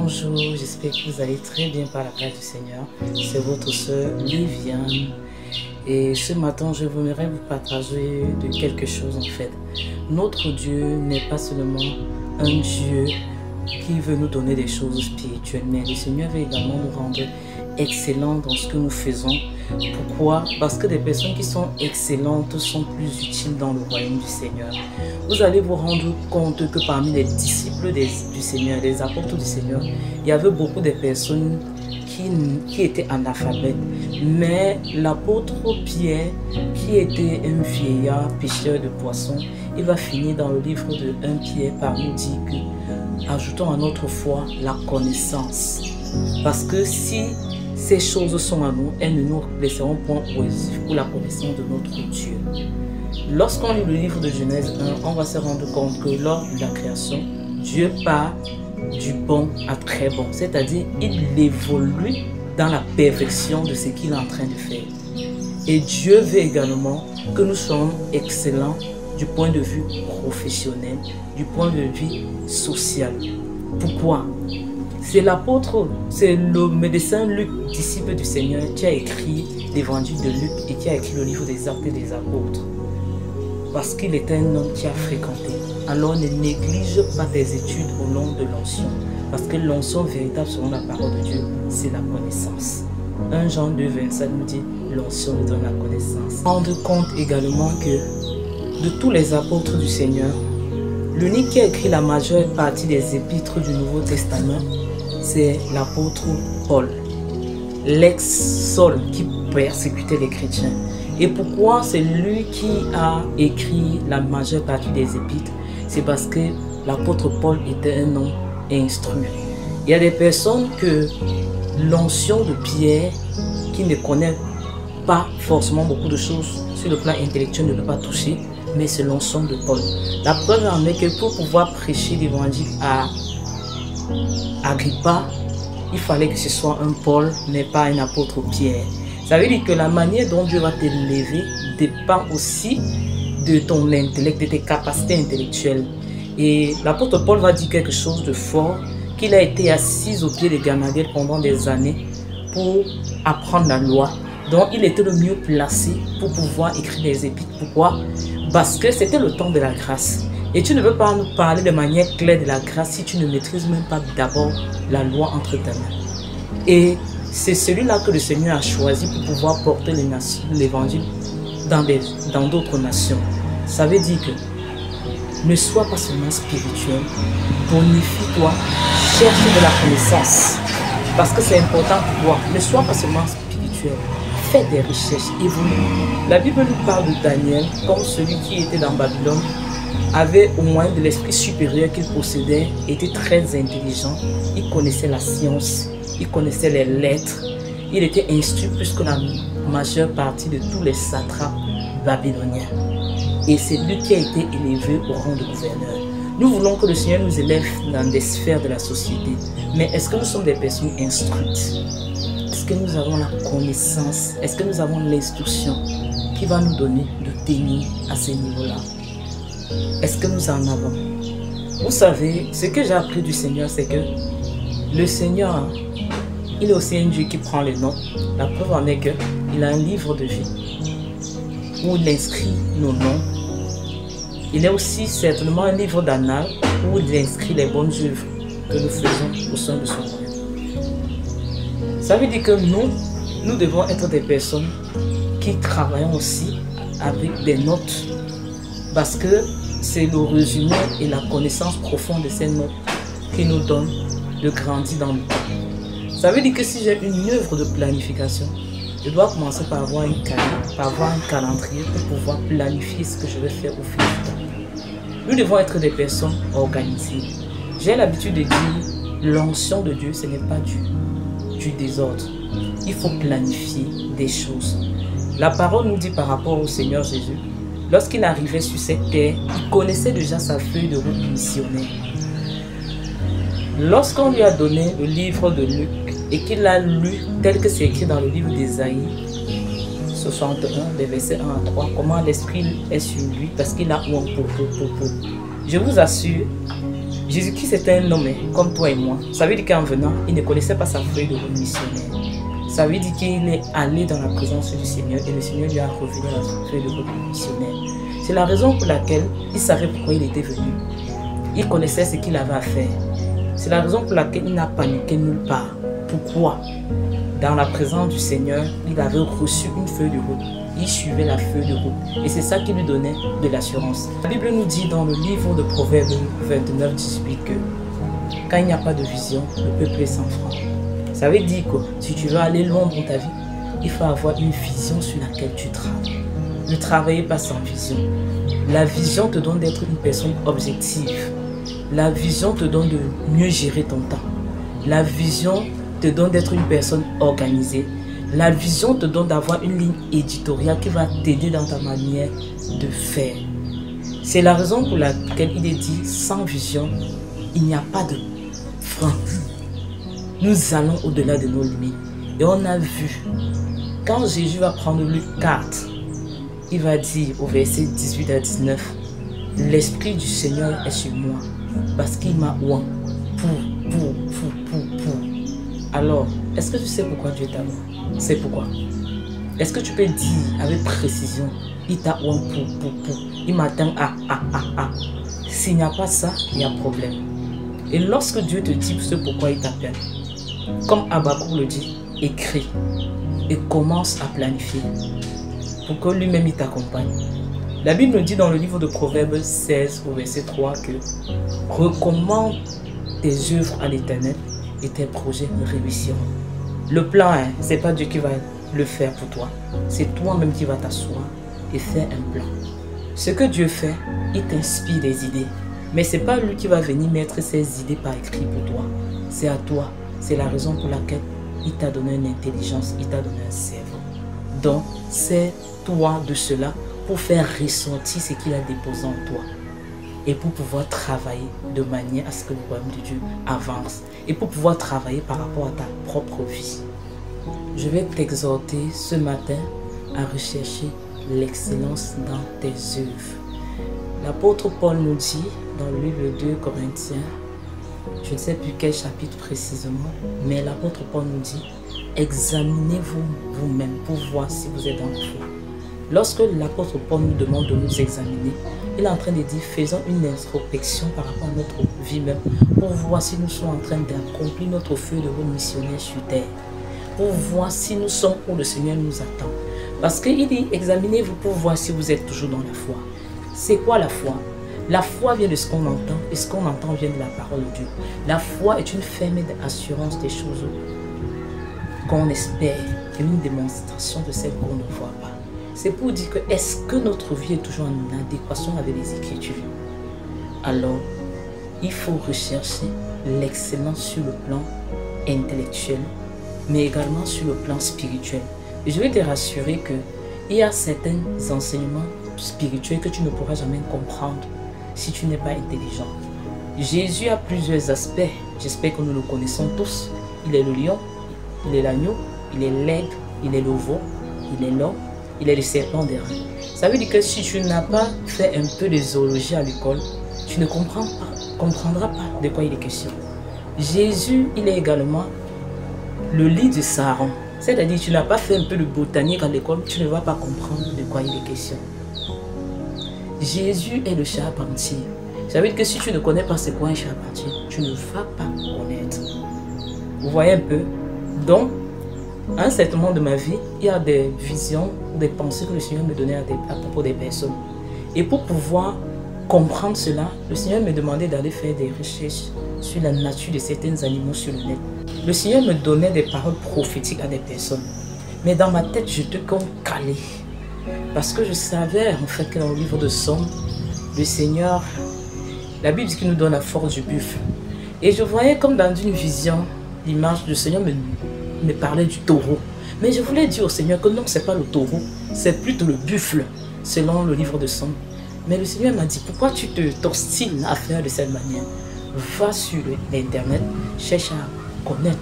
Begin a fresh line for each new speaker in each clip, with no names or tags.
Bonjour, j'espère que vous allez très bien par la grâce du Seigneur. C'est votre sœur Liviane. Et ce matin, je voudrais vous partager de quelque chose en fait. Notre Dieu n'est pas seulement un Dieu qui veut nous donner des choses spirituelles, mais le Seigneur veut également nous rendre excellents dans ce que nous faisons. Pourquoi? Parce que des personnes qui sont excellentes sont plus utiles dans le royaume du Seigneur. Vous allez vous rendre compte que parmi les disciples du Seigneur, les apôtres du Seigneur, il y avait beaucoup de personnes qui étaient analphabètes. Mais l'apôtre Pierre, qui était un vieillard pêcheur de poissons, il va finir dans le livre de 1 Pierre par nous dire que ajoutons à notre foi la connaissance. Parce que si ces choses sont à nous, elles ne nous laisseront point oisifs pour la connaissance de notre Dieu. Lorsqu'on lit le livre de Genèse 1, on va se rendre compte que lors de la création, Dieu part du bon à très bon. C'est-à-dire, il évolue dans la perfection de ce qu'il est en train de faire. Et Dieu veut également que nous soyons excellents du point de vue professionnel, du point de vue social. Pourquoi? C'est l'apôtre, c'est le médecin Luc, disciple du Seigneur, qui a écrit l'évangile de Luc et qui a écrit le livre des Actes et des Apôtres. Parce qu'il était un homme qui a fréquenté. Alors ne néglige pas tes études au nom de l'onction. Parce que l'onction véritable selon la parole de Dieu, c'est la connaissance. 1 Jean 2, 27 nous dit, l'onction nous donne la connaissance. Rendre compte également que de tous les apôtres du Seigneur, l'unique qui a écrit la majeure partie des épîtres du Nouveau Testament, c'est l'apôtre Paul, l'ex-Saul qui persécutait les chrétiens. Et pourquoi c'est lui qui a écrit la majeure partie des épîtres? C'est parce que l'apôtre Paul était un homme instruit. Il y a des personnes que l'onction de Pierre, qui ne connaît pas forcément beaucoup de choses sur le plan intellectuel, ne peut pas toucher, mais c'est l'onction de Paul. La preuve en est que pour pouvoir prêcher l'évangile à Agrippa, il fallait que ce soit un Paul, mais pas un apôtre Pierre. Ça veut dire que la manière dont Dieu va t'élever dépend aussi de ton intellect, de tes capacités intellectuelles. Et l'apôtre Paul va dire quelque chose de fort, qu'il a été assis au pied de Gamaliel pendant des années pour apprendre la loi. Donc il était le mieux placé pour pouvoir écrire des épîtres. Pourquoi? Parce que c'était le temps de la grâce. Et tu ne peux pas nous parler de manière claire de la grâce si tu ne maîtrises même pas d'abord la loi entre tes mains. Et c'est celui-là que le Seigneur a choisi pour pouvoir porter l'évangile dans d'autres nations. Ça veut dire que ne sois pas seulement spirituel, bonifie-toi, cherche de la connaissance. Parce que c'est important pour toi. Ne sois pas seulement spirituel. Fais des recherches, évolue. La Bible nous parle de Daniel comme celui qui était dans Babylone, avait au moins de l'esprit supérieur qu'il possédait, était très intelligent, il connaissait la science, il connaissait les lettres, il était instruit plus que la majeure partie de tous les satrapes babyloniens. Et c'est lui qui a été élevé au rang de gouverneur. Nous voulons que le Seigneur nous élève dans des sphères de la société, mais est-ce que nous sommes des personnes instruites? Est-ce que nous avons la connaissance? Est-ce que nous avons l'instruction qui va nous donner de tenir à ce niveau-là? Est-ce que nous en avons? Vous savez, ce que j'ai appris du Seigneur, c'est que le Seigneur, il est aussi un Dieu qui prend les noms. La preuve en est qu'il a un livre de vie où il inscrit nos noms. Il est aussi certainement un livre d'annales où il inscrit les bonnes œuvres que nous faisons au sein de son royaume. Ça veut dire que nous devons être des personnes qui travaillons aussi avec des notes. Parce que c'est le résumé et la connaissance profonde de ces notes qui nous donnent de grandir dans le temps. Ça veut dire que si j'ai une œuvre de planification, je dois commencer par avoir un cahier, par avoir un calendrier pour pouvoir planifier ce que je vais faire au fil du temps. Nous devons être des personnes organisées. J'ai l'habitude de dire, l'onction de Dieu, ce n'est pas du désordre. Il faut planifier des choses. La parole nous dit par rapport au Seigneur Jésus, lorsqu'il arrivait sur cette terre, il connaissait déjà sa feuille de route missionnaire. Lorsqu'on lui a donné le livre de Luc et qu'il l'a lu tel que c'est écrit dans le livre d'Ésaïe 61, des versets 1 à 3, comment l'Esprit est sur lui parce qu'il a oué. Je vous assure, Jésus-Christ était un homme comme toi et moi. Ça veut dire qu'en venant, il ne connaissait pas sa feuille de route missionnaire. Ça veut dire qu'il est allé dans la présence du Seigneur et le Seigneur lui a révélé la feuille de route missionnaire. C'est la raison pour laquelle il savait pourquoi il était venu. Il connaissait ce qu'il avait à faire. C'est la raison pour laquelle il n'a paniqué nulle part. Pourquoi? Dans la présence du Seigneur, il avait reçu une feuille de route. Il suivait la feuille de route. Et c'est ça qui lui donnait de l'assurance. La Bible nous dit dans le livre de Proverbes 29-18 que quand il n'y a pas de vision, le peuple est sans frein. Ça veut dire que si tu veux aller loin dans ta vie, il faut avoir une vision sur laquelle tu travailles. Ne travaillez pas sans vision. La vision te donne d'être une personne objective. La vision te donne de mieux gérer ton temps. La vision te donne d'être une personne organisée. La vision te donne d'avoir une ligne éditoriale qui va t'aider dans ta manière de faire. C'est la raison pour laquelle il est dit, sans vision, il n'y a pas de frein. Nous allons au-delà de nos limites. Et on a vu, quand Jésus va prendre Luc 4, il va dire au verset 18 à 19, l'Esprit du Seigneur est sur moi, parce qu'il m'a oint pour. Alors, est-ce que tu sais pourquoi Dieu t'a oint? C'est pourquoi. Est-ce que tu peux dire avec précision, il t'a oint pour. Il m'attend S'il n'y a pas ça, il y a problème. Et lorsque Dieu te dit ce pourquoi il t'appelle, comme Habakkuk le dit, écris et commence à planifier pour que lui-même il t'accompagne. La Bible nous dit dans le livre de Proverbes 16 au verset 3 que recommande tes œuvres à l'Éternel et tes projets réussiront. Le plan, ce n'est pas Dieu qui va le faire pour toi. C'est toi-même qui vas t'asseoir et faire un plan. Ce que Dieu fait, il t'inspire des idées. Mais ce n'est pas lui qui va venir mettre ses idées par écrit pour toi. C'est à toi. C'est la raison pour laquelle il t'a donné une intelligence, il t'a donné un cerveau. Donc, c'est toi de cela pour faire ressortir ce qu'il a déposé en toi. Et pour pouvoir travailler de manière à ce que le royaume de Dieu avance. Et pour pouvoir travailler par rapport à ta propre vie. Je vais t'exhorter ce matin à rechercher l'excellence dans tes œuvres. L'apôtre Paul nous dit dans le livre 2 Corinthiens, je ne sais plus quel chapitre précisément, mais l'apôtre Paul nous dit, examinez-vous vous-même pour voir si vous êtes dans la foi. Lorsque l'apôtre Paul nous demande de nous examiner, il est en train de dire, faisons une introspection par rapport à notre vie même, pour voir si nous sommes en train d'accomplir notre feuille de route missionnaire sur terre, pour voir si nous sommes où le Seigneur nous attend. Parce qu'il dit, examinez-vous pour voir si vous êtes toujours dans la foi. C'est quoi la foi? La foi vient de ce qu'on entend, et ce qu'on entend vient de la parole de Dieu. La foi est une ferme assurance des choses qu'on espère, et une démonstration de celles qu'on ne voit pas. C'est pour dire que est-ce que notre vie est toujours en adéquation avec les Écritures? Alors, il faut rechercher l'excellence sur le plan intellectuel, mais également sur le plan spirituel. Et je vais te rassurer qu'il y a certains enseignements spirituels que tu ne pourras jamais comprendre si tu n'es pas intelligent. Jésus a plusieurs aspects. J'espère que nous le connaissons tous. Il est le lion, il est l'agneau, il est l'aigle, il est le veau, il est l'homme, il est le serpent des reins. Ça veut dire que si tu n'as pas fait un peu de zoologie à l'école, tu ne comprendras pas de quoi il est question. Jésus, il est également le lit de Saron. C'est-à-dire que tu n'as pas fait un peu de botanique à l'école, tu ne vas pas comprendre de quoi il est question. Jésus est le charpentier. Ça veut dire que si tu ne connais pas c'est quoi un charpentier, tu ne vas pas connaître. Vous voyez un peu? Donc, à un certain moment de ma vie, il y a des visions, des pensées que le Seigneur me donnait à propos des personnes. Et pour pouvoir comprendre cela, le Seigneur me demandait d'aller faire des recherches sur la nature de certains animaux sur le net. Le Seigneur me donnait des paroles prophétiques à des personnes. Mais dans ma tête, j'étais comme calé. Parce que je savais en fait que dans le livre de Somme, le Seigneur, la Bible dit qu'il nous donne la force du buffle. Et je voyais comme dans une vision, l'image du Seigneur me parlait du taureau. Mais je voulais dire au Seigneur que non, ce n'est pas le taureau, c'est plutôt le buffle, selon le livre de Somme. Mais le Seigneur m'a dit, pourquoi tu t'obstines à faire de cette manière? Va sur l'internet, cherche à connaître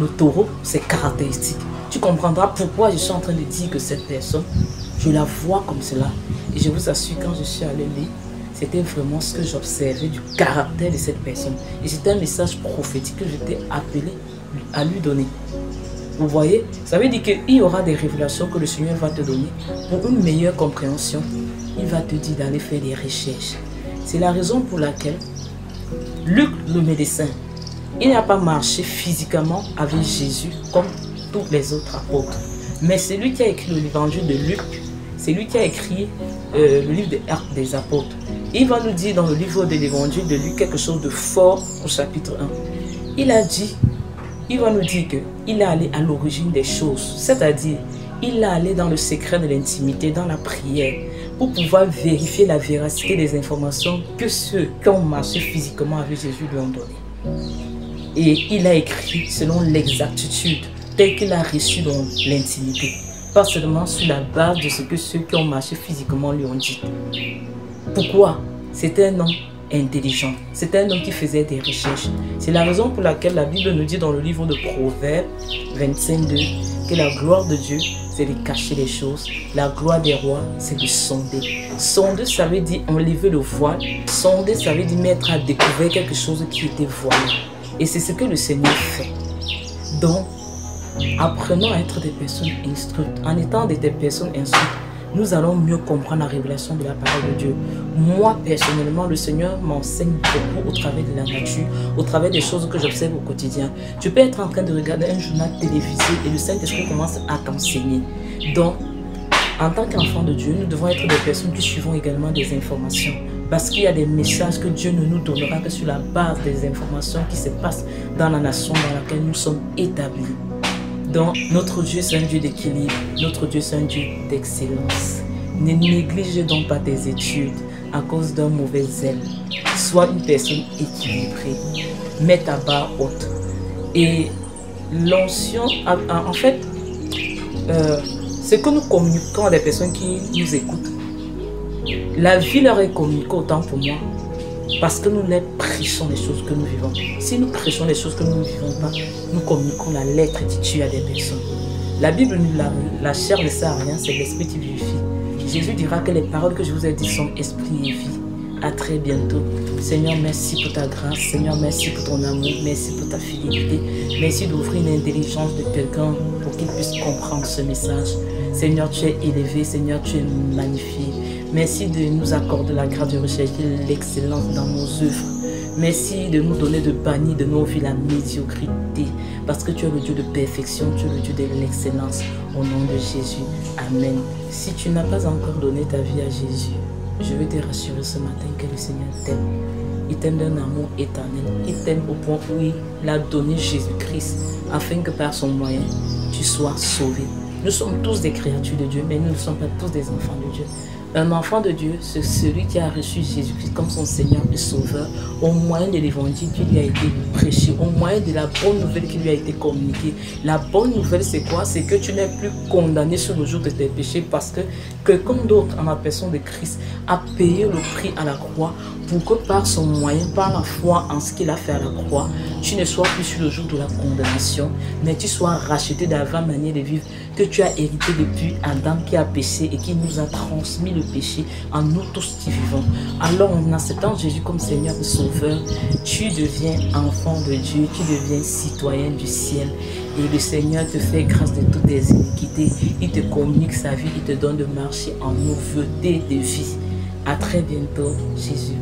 le taureau, ses caractéristiques. Tu comprendras pourquoi je suis en train de dire que cette personne, je la vois comme cela. Et je vous assure, quand je suis allé lire, c'était vraiment ce que j'observais du caractère de cette personne. Et c'était un message prophétique que j'étais appelé à lui donner. Vous voyez, ça veut dire qu'il y aura des révélations que le Seigneur va te donner pour une meilleure compréhension. Il va te dire d'aller faire des recherches. C'est la raison pour laquelle Luc, le médecin, il n'a pas marché physiquement avec Jésus comme tous les autres apôtres. Mais c'est lui qui a écrit l'évangile de Luc, c'est lui qui a écrit le livre des Actes des apôtres. Il va nous dire dans le livre de l'évangile de Luc quelque chose de fort au chapitre 1. Il va nous dire qu'il est allé à l'origine des choses, c'est-à-dire il est allé dans le secret de l'intimité, dans la prière, pour pouvoir vérifier la véracité des informations que ceux qui ont marché physiquement avec Jésus lui ont données. Et il a écrit selon l'exactitude, telle qu'il a reçu dans l'intimité, pas seulement sur la base de ce que ceux qui ont marché physiquement lui ont dit. Pourquoi? C'était un homme intelligent. C'était un homme qui faisait des recherches. C'est la raison pour laquelle la Bible nous dit dans le livre de Proverbes 25:2 que la gloire de Dieu, c'est de cacher les choses. La gloire des rois, c'est de sonder. Sonder, ça veut dire enlever le voile. Sonder, ça veut dire mettre à découvert quelque chose qui était voilé. Et c'est ce que le Seigneur fait. Donc, apprenons à être des personnes instruites. En étant des personnes instruites, nous allons mieux comprendre la révélation de la parole de Dieu. Moi, personnellement, le Seigneur m'enseigne beaucoup au travers de la nature, au travers des choses que j'observe au quotidien. Tu peux être en train de regarder un journal télévisé et le Saint-Esprit commence à t'enseigner. Donc, en tant qu'enfants de Dieu, nous devons être des personnes qui suivons également des informations. Parce qu'il y a des messages que Dieu ne nous donnera que sur la base des informations qui se passent dans la nation dans laquelle nous sommes établis. Donc, notre Dieu, c'est un Dieu d'équilibre. Notre Dieu, c'est un Dieu d'excellence. Ne néglige donc pas tes études à cause d'un mauvais zèle. Sois une personne équilibrée. Mets ta barre haute. Et l'onction, en fait, ce que nous communiquons à des personnes qui nous écoutent, la vie leur est communiquée autant pour moi. Parce que nous les prêchons les choses que nous vivons. Si nous prêchons les choses que nous ne vivons pas, nous communiquons la lettre titue à des personnes. La Bible nous la chair ne sert à rien, c'est l'esprit qui vivifie. Jésus dira que les paroles que je vous ai dites sont esprit et vie. À très bientôt. Seigneur, merci pour ta grâce. Seigneur, merci pour ton amour. Merci pour ta fidélité. Merci d'ouvrir l'intelligence de quelqu'un pour qu'il puisse comprendre ce message. Seigneur, tu es élevé. Seigneur, tu es magnifié. Merci de nous accorder la grâce de rechercher l'excellence dans nos œuvres. Merci de nous donner de bannir de nos vies la médiocrité. Parce que tu es le Dieu de perfection, tu es le Dieu de l'excellence. Au nom de Jésus. Amen. Si tu n'as pas encore donné ta vie à Jésus, je veux te rassurer ce matin que le Seigneur t'aime. Il t'aime d'un amour éternel. Il t'aime au point où il a donné Jésus-Christ afin que par son moyen, tu sois sauvé. Nous sommes tous des créatures de Dieu, mais nous ne sommes pas tous des enfants de Dieu. Un enfant de Dieu, c'est celui qui a reçu Jésus-Christ comme son Seigneur et Sauveur au moyen de l'évangile qui lui a été prêché, au moyen de la bonne nouvelle qui lui a été communiquée. La bonne nouvelle, c'est quoi? C'est que tu n'es plus condamné sur le jour de tes péchés parce que quelqu'un d'autre, en la personne de Christ, a payé le prix à la croix pour que par son moyen, par la foi en ce qu'il a fait à la croix, tu ne sois plus sur le jour de la condamnation, mais tu sois racheté de la vraie manière de vivre que tu as hérité depuis Adam qui a péché et qui nous a transmis le péché en nous tous qui vivons. Alors en acceptant Jésus comme Seigneur et Sauveur, tu deviens enfant de Dieu, tu deviens citoyen du ciel. Et le Seigneur te fait grâce de toutes tes iniquités. Il te communique sa vie, il te donne de marcher en nouveauté de vie. À très bientôt, Jésus.